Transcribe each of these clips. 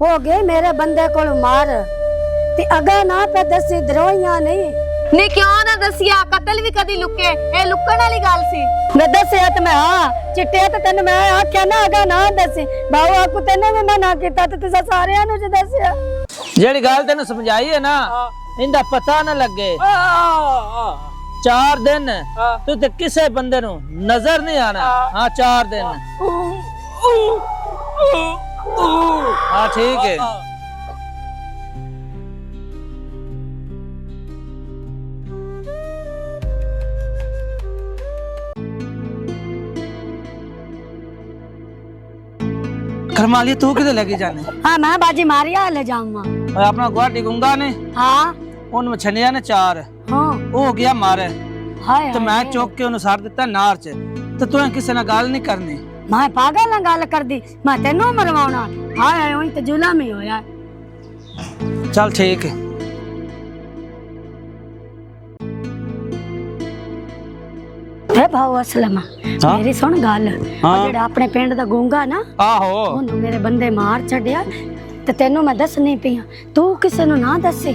हो गए मेरे बंदे को मार ते अगा ना पे दसी दरोइयां नहीं नी क्यों ना दसिया कतल भी कदी लुके ए लुकण वाली गल सी मैं दसिया ते मैं हां चिट्टे ते तेन मैं आख्या ना अगा ना दसी बाऊ आकू तेने भी मना कीता ते तुसा सारेयां नु ज दसिया जेड़ी गल तेन समझाई है ना इंदा पता ना लगे 4 दिन तू ते किसे बंदे नु नजर नहीं आना हाँ 4 दिन हाँ ठीक है करमाली तू किधर लेके जाने हां मैं बाजी मारिया ले जाऊंगा और अपना गुआटी गुंगा ने हां उन मछलियां ने 4 हां वो हो गया मारे हाय तो मैं चौक के अनुसार दिता नार च तो तू किसी ना गल नहीं करनी मैं पागल ना गल कर दी मैं तेनू मरवाउना हाय ओई ते जुलम ही होया चल ठीक है हे भाऊ असलम मेरी सुन गल जेड़ा अपने पिंड दा गूंगा ना आहो ओनू मेरे बंदे मार छड़िया ते तेनू मैं दसनी पिया तू किसे नु ना दसी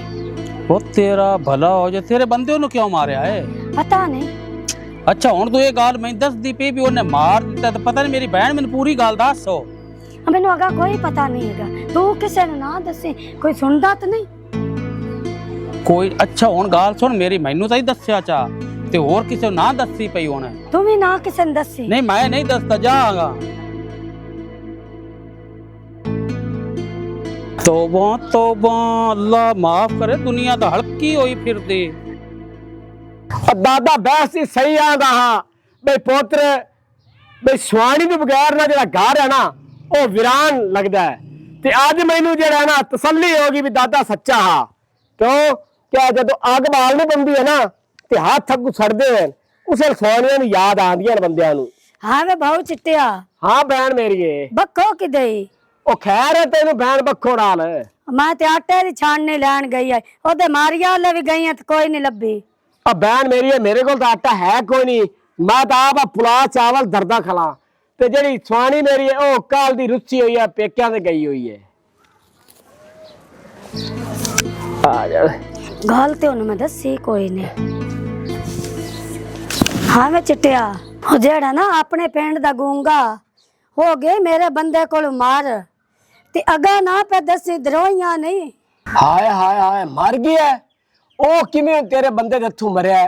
वो तेरा भला हो जाए तेरे बंदे नु क्यों मारया है पता नहीं अच्छा हुन तू ये गल मैं दस दी पी भी ओने मार दिता तो पता नहीं मेरी बहन मैंने पूरी गल दस हो मैनू अगा कोई पता नहीं हैगा तू किसे नु ना दसी कोई सुनदा तो नहीं कोई अच्छा हुन गल सुन मेरी मैनू तो ही दस्या चा ते और किसे ना दसी पई होने तू भी ना किसे ने दसी नहीं मैं नहीं दसता जागा तौबा अल्लाह माफ करे दुनिया तो हल्की होई फिरदी दादा बहस ही सही आंदा हां बे पुत्र बे स्वाणी दे बगैर ना जेड़ा घर है ना वो वीरान लगदा है ते आज मैनू जेड़ा ना तसल्ली होगी भी दादा सच्चा हा क्यों क्या जदों अग बाल नहीं बनदी है ना ते हाथ अगू सड़दे हैं उसे स्वाणियां नु याद आंदियां बंदियां नु हां वे भाऊ चिट्टिया हां बहन मेरी बक्खो किदे ओ खैर है तेनू बहन बक्खो नाल मैं ते आटे दी छाननी लैन गई है ओदे मारिया ले भी गई है तो कोई नहीं लब्बी अब बहन मेरी है मेरे को तो आटा है कोई नहीं मैं तो आप पुला चावल दरदा खला ते जेड़ी स्वाणी मेरी है ओ काल दी रुचि हुई है पेक्यां ते गई हुई है आ जा गल ते उन्हें मैं दसी कोई नहीं हाँ वे चिट्टिया ओ जेड़ा ना अपने पिंड दा गूंगा हो गए मेरे बंदे को मार ते अगा ना पे दसी दरोइयां नहीं हाय हाय हाय मर गया ओ किवें तेरे बंदे दे हथों मरया है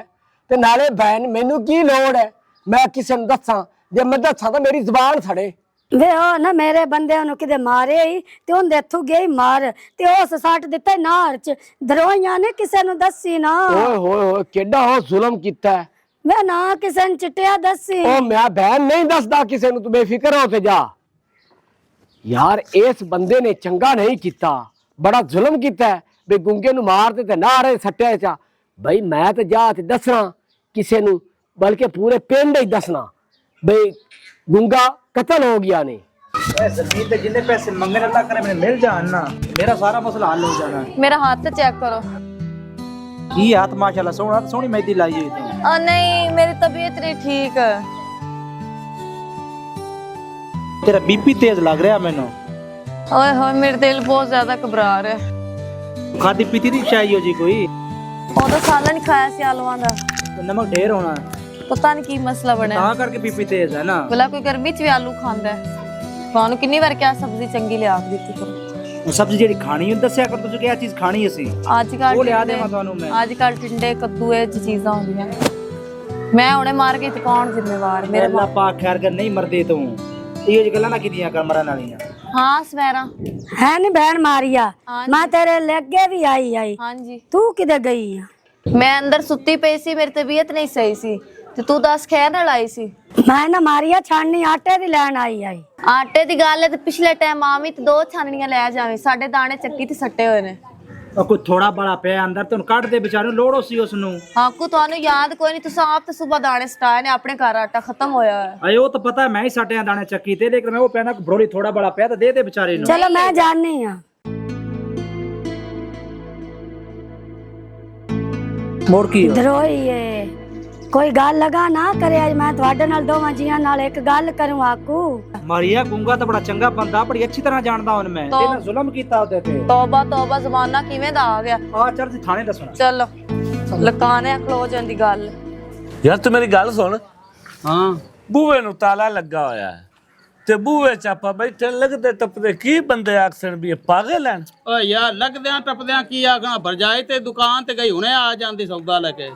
ते नाले बहन मेनू की लोड़ है मैं किसे नूं दसां जे मैं दसां तां मेरी जुबान सड़े वे ओ ना मेरे बंदे नु किदे मारे ही ते ओंदे हथों गई मार ते उस सट दिता नार च दरोइयां ने किसे नु दसी ना ओए होए होए केडा हो जुल्म कीता है वे ना किसे ने चिट्टिया दसी ओ मैं बहन नहीं दसदा किसे नु तू बेफिक्र हो ते जा यार इस बंदे ने चंगा नहीं कीता बड़ा जुल्म कीता है बे गुंगे नु मार ते नारे सट्टे चा भाई मैं ते जा ते दसना किसे नु बल्कि पूरे पिंड ही दसना भाई गुंगा कत्ल हो गया ने जमीन ते जिन्ने पैसे मंगने अल्लाह करे मैंने मिल जान ना मेरा सारा मसला हल हो जाना मेरा हाथ तो चेक करो की हाथ माशाल्लाह सोहना सोहनी मेहंदी लाई हुई तू नहीं मेरी तबीयत नहीं ठीक है तेरा बीपी तेज लग रहा मैनू ओए होए मेरा दिल बहुत ज्यादा घबरा रहा है खादी पीती नहीं चाहिए जी कोई ਉਹ ਤਾਂ ਸਾਲਾ ਨਹੀਂ ਖਾਇਆ ਸੀ ਆਲੂਆਂ ਦਾ नमक ढेर होना ਪਤਾ ਨਹੀਂ ਕੀ ਮਸਲਾ ਬਣਿਆ ਤਾਂ ਕਰਕੇ बीपी तेज है ना ਭਲਾ ਕੋਈ ਗਰਮੀ ਚ ਵੀ ਆਲੂ ਖਾਂਦਾ ਹੈ ਤੁਹਾਨੂੰ ਕਿੰਨੀ ਵਾਰ ਕਿਹਾ ਸਬਜ਼ੀ ਚੰਗੀ ਲਿਆ ਕੇ ਦਿੱਤੀ ਕਰੋ सब्जी जेडी खानी है दस्या कर तुझे क्या चीज खानी है सी ਅੱਜ ਕੱਲ ਉਹ ਲਿਆ ਦੇਵਾਂ ਤੁਹਾਨੂੰ ਮੈਂ ਅੱਜ ਕੱਲ ਟਿੰਡੇ ਕੱਦੂ ਇਹ ਜਿਹੀ ਚੀਜ਼ਾਂ ਹੁੰਦੀਆਂ ਮੈਂ ਹੁਣੇ ਮਾਰ ਕੇ ਕੌਣ ਜ਼ਿੰਮੇਵਾਰ ਮੇਰੇ अल्लाह पाक खैर कर नहीं मरदे तू इहो जी गल्लां ना कीतियां कर मरन वालियां ਹਾਂ ਸਵੇਰਾ है नी बहन मारिया हाँ मैं तेरे लगे भी आई ਹਾਂਜੀ तू किदे गई है ਮੈਂ ਅੰਦਰ ਸੁੱਤੀ ਪਈ ਸੀ ਮੇਰੀ ਤਬੀਅਤ ਨਹੀਂ ਸਹੀ ਸੀ ਤੇ ਤੂੰ ਦੱਸ ਖੈਰ ਨਾਲ ਆਈ ਸੀ मैं ना मारिया छाननी आटे दी लैन आई ਆਟੇ ਦੀ ਗੱਲ ਹੈ ਤੇ ਪਿਛਲੇ ਟਾਈਮ ਆਵੀਂ ਤੇ 2 ਛਾਨਣੀਆਂ ਲੈ ਜਾਵੀਂ ਸਾਡੇ ਦਾਣੇ ਚੱਕੀ ਤੇ ਸੱਟੇ ਹੋਏ ਨੇ और कोई थोड़ा बड़ा पे अंदर तो काट दे बेचारे लोड़ सी उसनु ਹਾਕੂ ਤੁਹਾਨੂੰ ਯਾਦ ਕੋਈ ਨਹੀਂ ਤੁਸੀਂ ਆਪ ਤੇ ਸਵੇਰ ਦਾਣੇ ਸਟਾਏ ਨੇ ਆਪਣੇ ਘਰ ਆਟਾ ਖਤਮ ਹੋਇਆ ਹੈ अरे वो तो पता है मैं ही साटे दाने चक्की थे लेकिन मैं वो पहना ब्रोली थोड़ा बड़ा पे तो दे दे बेचारे नु चलो मैं जाननी हां मोड़ की दरोई है ਕੋਈ ਗੱਲ ਲਗਾ ਨਾ ਕਰੇ ਅੱਜ ਮੈਂ ਤੁਹਾਡੇ ਨਾਲ ਦੋਵਾਂ ਜੀਆਂ ਨਾਲ ਇੱਕ ਗੱਲ ਕਰੂੰ ਆਕੂ ਮਾਰੀਆ ਗੁੰਗਾ ਤਾਂ ਬੜਾ ਚੰਗਾ ਬੰਦਾ, ਬੜੀ ਅੱਛੀ ਤਰ੍ਹਾਂ ਜਾਣਦਾ ਹੁਣ ਮੈਂ। ਤਾਂ- ਇਹਨੇ ਜ਼ੁਲਮ ਕੀਤਾ ਉਹਦੇ ਤੇ। ਤੌਬਾ ਤੌਬਾ, ਜ਼ਮਾਨਾ ਕਿਵੇਂ ਦਾ ਆ ਗਿਆ। ਆ ਚੱਲ ਜੀ ਥਾਣੇ ਦੱਸਣਾ। ਚਲੋ ਲਕਾਣੇ ਖਲੋ ਜਾਂਦੀ ਗੱਲ। ਯਾਰ ਤੂੰ ਮੇਰੀ ਗੱਲ ਸੁਣ, ਹਾਂ ਬੂਹੇ ਨੂੰ ਤਾਲਾ ਲੱਗਾ ਹੋਇਆ ਹੈ ਤੇ ਬੂਹੇ ਚ ਆਪਾਂ ਬੈਠੇ ਲੱਗਦੇ ਟੱਪਦੇ ਕੀ ਬੰਦੇ ਆਖਣ ਵੀ ਇਹ ਪਾਗਲ ਹਨ। ਓ ਯਾਰ ਲੱਗਦਿਆਂ ਟੱਪਦਿਆਂ ਕੀ ਆਗਾ ਭਰਜਾਈ ਤੇ ਦੁਕਾਨ ਤੇ ਗਈ ਹੁਣੇ ਆ ਜਾਂਦੀ ਸੌਦਾ ਲੈ ਕੇ।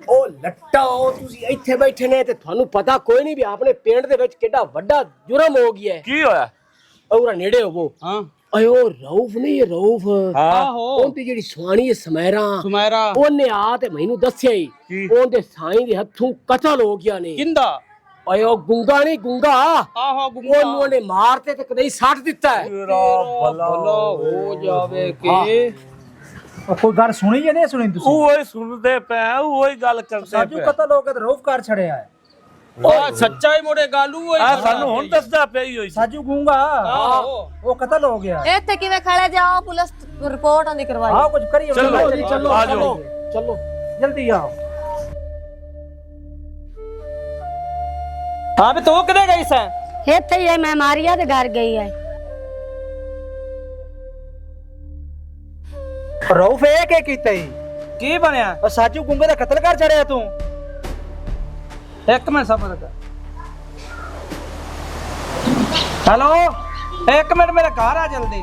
ਉਹ ਲੱਟਾ ਉਹ ਤੁਸੀਂ ਇੱਥੇ ਬੈਠੇ ਨੇ ਤੇ ਤੁਹਾਨੂੰ ਪਤਾ ਕੋਈ ਨਹੀਂ ਵੀ ਆਪਣੇ ਪਿੰਡ ਦੇ ਵਿੱਚ ਕਿੱਡਾ ਵੱਡਾ ਜੁਰਮ ਹੋ ਗਿਆ ਹੈ। ਕੀ ਹੋਇਆ? ਔਰਾ ਨੇੜੇ ਹੋਵੋ। ਹਾਂ ਓਏ ਉਹ ਰਊਫ ਨਹੀਂ, ਇਹ ਰਊਫ ਆਹੋ ਉਹਦੀ ਜਿਹੜੀ ਸੁਆਣੀ ਹੈ ਸਮੈਰਾ, ਸੁਮੈਰਾ ਉਹਨੇ ਆ ਤੇ ਮੈਨੂੰ ਦੱਸਿਆ ਹੀ ਉਹਦੇ ਸਾਈਂ ਦੇ ਹੱਥੋਂ ਕਤਲ ਹੋ ਗਿਆ ਨੇ। ਕਿੰਦਾ? ਓਏ ਉਹ ਗੁੰਗਾ ਨਹੀਂ, ਗੁੰਗਾ ਆਹੋ ਗੁੰਗਾ ਉਹਨੂੰ ਉਹਨੇ ਮਾਰਤੇ ਤੇ ਕਦੇ ਹੀ ਸੱਟ ਦਿੱਤਾ ਹੈ। ਭਲਾ ਹੋ ਜਾਵੇ ਕਿ ਉਹ ਕੋਈ ਗੱਲ ਸੁਣੀ ਜਾਂ ਨਹੀਂ ਸੁਣੀ ਤੁਸੀਂ? ਉਹ ਹੀ ਸੁਣਦੇ ਪਏ, ਉਹ ਹੀ ਗੱਲ ਕਰਦੇ ਸਾਜੂ ਪਏ। ਕਤਲ ਹੋ ਕੇ ਤੇ ਰਊਫ ਕਰ ਛੜਿਆ ਹੈ। ਉਹ ਸੱਚਾ ਹੀ ਮੋੜੇ ਗਾਲੂ ਹੋਈ। ਆ ਸਾਨੂੰ ਹੁਣ ਦੱਸਦਾ ਪਈ ਹੋਈ ਸੀ। ਸਾਜੂ ਗੁੰਗਾ ਉਹ ਕਤਲ ਹੋ ਗਿਆ। ਇੱਥੇ ਕਿਵੇਂ ਖੜੇ ਜਾਓ, ਪੁਲਿਸ ਰਿਪੋਰਟ ਆਂਦੀ ਕਰਵਾਈ। ਆਓ ਕੁਝ ਕਰੀਏ। ਚਲੋ ਜੀ, ਚਲੋ ਆ ਜਾਓ। ਚਲੋ ਜਲਦੀ ਆਓ। ਹਾਂ ਵੀ ਤੂੰ ਕਿੱਥੇ ਗਈ ਸੈਂ? ਇੱਥੇ ਹੀ ਹੈ, ਮੈਂ ਮਾਰੀਆ ਦੇ ਘਰ ਗਈ ਹੈ। ਰਊਫ ਇਹ ਕੀ ਕੀਤਾ ਈ? ਕੀ ਬਣਿਆ? ਉਹ ਸਾਜੂ ਗੁੰਗੇ ਦਾ ਕਤਲ ਕਰ ਛੜਿਆ ਤੂੰ? ਇੱਕ ਮਿੰਟ ਸਬਰ ਕਰ। ਹੈਲੋ, ਇੱਕ ਮਿੰਟ ਮੇਰੇ ਘਰ ਆ ਜਲਦੀ।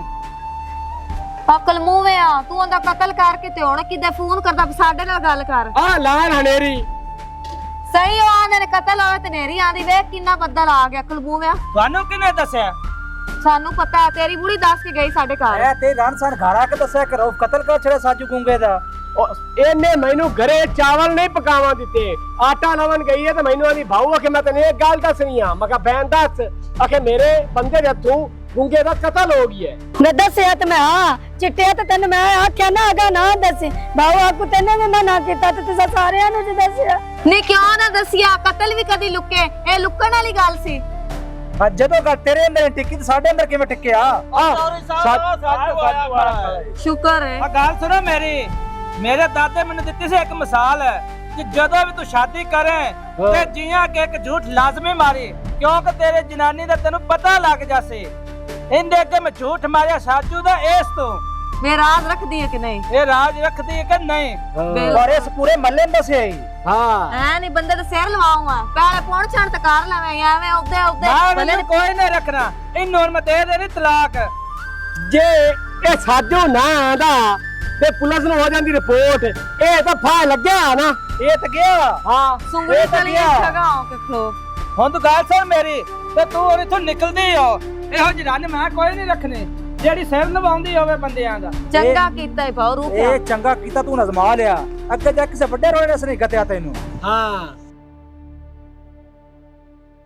ਅਕਲ ਮੂੰਹ ਆ, ਤੂੰ ਉਹਦਾ ਕਤਲ ਕਰਕੇ ਤੇ ਹੁਣ ਕਿਤੇ ਫੋਨ ਕਰਦਾ ਵੀ ਸਾਡੇ ਨਾਲ ਗੱਲ ਕਰ। ਆ ਲਾਲ ਹਨੇਰੀ ਸਹੀ ਉਹ ਆਂਦੇ ਨੇ ਕਤਲ ਹੋਇਆ ਤੇ ਨੇਰੀ ਆਂਦੀ, ਵੇਖ ਕਿੰਨਾ ਬੱਦਲ ਆ ਗਿਆ। ਅਕਲ ਮੂੰਹ ਆ, ਤੁਹਾਨੂੰ ਕਿਹਨੇ ਦੱਸਿਆ? ਸਾਨੂੰ ਪਤਾ ਹੈ, ਤੇਰੀ ਬੁੜੀ ਦੱਸ ਕੇ ਗਈ ਸਾਡੇ ਘਰ। ਐ ਤੇ ਰਾਨਸਾਨ ਘਰ ਆ ਕੇ ਦੱਸਿਆ ਕਿ ਰਊਫ ਕਤਲ ਕਰ ਛੜਿਆ ਸਾਜੂ ਗੁੰਗੇ ਦਾ। ਇਹਨੇ ਮੈਨੂੰ ਘਰੇ ਚਾਵਲ ਨਹੀਂ ਪਕਾਵਾਂ ਦਿੱਤੇ, ਆਟਾ ਲਾਵਣ ਗਈ ਹੈ ਤੇ ਮੈਨੂੰ ਆਦੀ ਭਾਊ ਆਖੇ ਮੈਂ ਤੈਨੂੰ ਇਹ ਗੱਲ ਦੱਸਣੀ ਆ। ਮੈਂ ਕਿਹਾ ਬੈਨ ਦੱਸ। ਆਖੇ ਮੇਰੇ ਬੰਦੇ ਦੇ ਹੱਥੋਂ ਗੁੰਗੇ ਦਾ ਕਤਲ ਹੋ ਗਿਆ ਹੈ। ਮੈਂ ਦੱਸਿਆ ਤੇ ਮੈਂ ਹਾਂ ਚਿੱਟਿਆ ਤੇ ਤੈਨੂੰ ਮੈਂ ਆਖਿਆ ਨਾ ਅਗਾ ਨਾ ਦੱਸੇ ਬਾਉ ਆਕੂ ਤੈਨੇ ਵੀ ਮਨਾ ਕੀਤਾ ਤੇ ਤੁਸੀਂ ਸਾਰਿਆਂ ਨੂੰ ਜੀ ਦੱਸਿਆ। ਨਹੀਂ ਕਿਉਂ ਨਾ ਦੱਸਿਆ? ਕਤਲ ਵੀ ਕਦੀ ਲੁੱਕੇ, ਇਹ ਲੁੱਕਣ ਵਾਲੀ ਗੱਲ ਸੀ। ਜਦੋਂ ਗੱਲ ਤੇਰੇ ਅੰਦਰ ਟਿੱਕੀ ਤੇ ਸਾਡੇ ਅੰਦਰ ਕਿਵੇਂ ਟਿੱਕਿਆ? ਸ਼ੁਕਰ ਹੈ। ਆ ਗੱਲ ਸੁਣੋ ਮੇਰੀ। ਮੇਰੇ ਦਾਦੇ ਮੈਨੂੰ ਦਿੱਤੀ ਸੀ ਇੱਕ ਮਿਸਾਲ ਕਿ ਜਦੋਂ ਵੀ ਤੂੰ ਸ਼ਾਦੀ ਕਰੇ ਤੇ ਜੀਆਂ ਕੇ ਇੱਕ ਝੂਠ ਲਾਜ਼ਮੀ ਮਾਰੀ, ਕਿਉਂਕਿ ਤੇਰੇ ਜਨਾਨੀ ਦਾ ਤੈਨੂੰ ਪਤਾ ਲੱਗ ਜਾਸੇ। ਇੰਦੇ ਅੱਗੇ ਮੈਂ ਝੂਠ ਮਾਰਿਆ ਸਾਜੂ ਦਾ ਇਸ ਤੋਂ। ਵੇ ਰਾਜ਼ ਰੱਖਦੀ ਹੈ ਕਿ ਨਹੀਂ? ਇਹ ਰਾਜ ਰੱਖਦੀ ਹੈ ਕਿ ਨਹੀਂ? ਬਿਲਕੁਲ। ਔਰ ਇਸ ਪੂਰੇ ਮਹੱਲੇ ਨੂੰ ਦੱਸਿਆ ਹੀ। ਹਾਂ ਐ ਨਹੀਂ ਬੰਦੇ ਦਾ ਸਿਰ ਲਵਾਉਂਗਾ, ਪਹਿਲੇ ਪਹੁੰਚ ਛਣ ਤੇ ਕਰ ਲਵੇਂ ਐਵੇਂ ਉਹਦੇ ਮੈਂ ਕੋਈ ਨਹੀਂ ਰੱਖਣਾ ਇਹਨੂੰ। ਹੁਣ ਮੈਂ ਦੇ ਦੇਣੀ ਤਲਾਕ। ਜੇ ਇਹ ਸਾਜੂ ਨਾ ਆਂਦਾ ਤੇ ਪੁਲਿਸ ਨੂੰ ਹੋ ਜਾਂਦੀ ਰਿਪੋਰਟ। ਇਹ ਤਾਂ ਫਾ ਲੱਗਿਆ ਨਾ। ਇਹ ਤਾਂ ਗਿਆ। ਹਾਂ ਸੁੰਗੜੀ ਇਹ ਤਾਂ ਚਲੀ ਗਿਆ। ਲਗਾਓ ਕਿ ਖਲੋ। ਹੁਣ ਤੂੰ ਗੱਲ ਸੁਣ ਮੇਰੀ ਤੇ ਤੂੰ ਹੁਣ ਇੱਥੋਂ ਨਿਕਲਦੀ ਹੋ। ਇਹੋ ਜਿਹੀ ਰੰਨ ਮੈਂ ਕੋਈ ਨਹੀਂ ਰੱਖਣੀ ਜਿਹੜੀ ਸਿਰ ਨਿਭਾਉਂਦੀ ਹੋਵੇ ਬੰਦਿਆਂ ਦਾ। ਚੰਗਾ ਕੀਤਾ ਹੀ ਪਾਉ ਰੂਪਿਆ। ਇਹ ਚੰਗਾ ਕੀਤਾ ਤੂੰ ਨਜ਼ਮਾ ਲਿਆ। ਅੱਗੇ ਜਾ ਕਿਸੇ ਵੱਡੇ ਰੋੜੇ ਨੇ ਨਹੀਂ ਗਤਿਆ ਤੈਨੂੰ। ਹਾਂ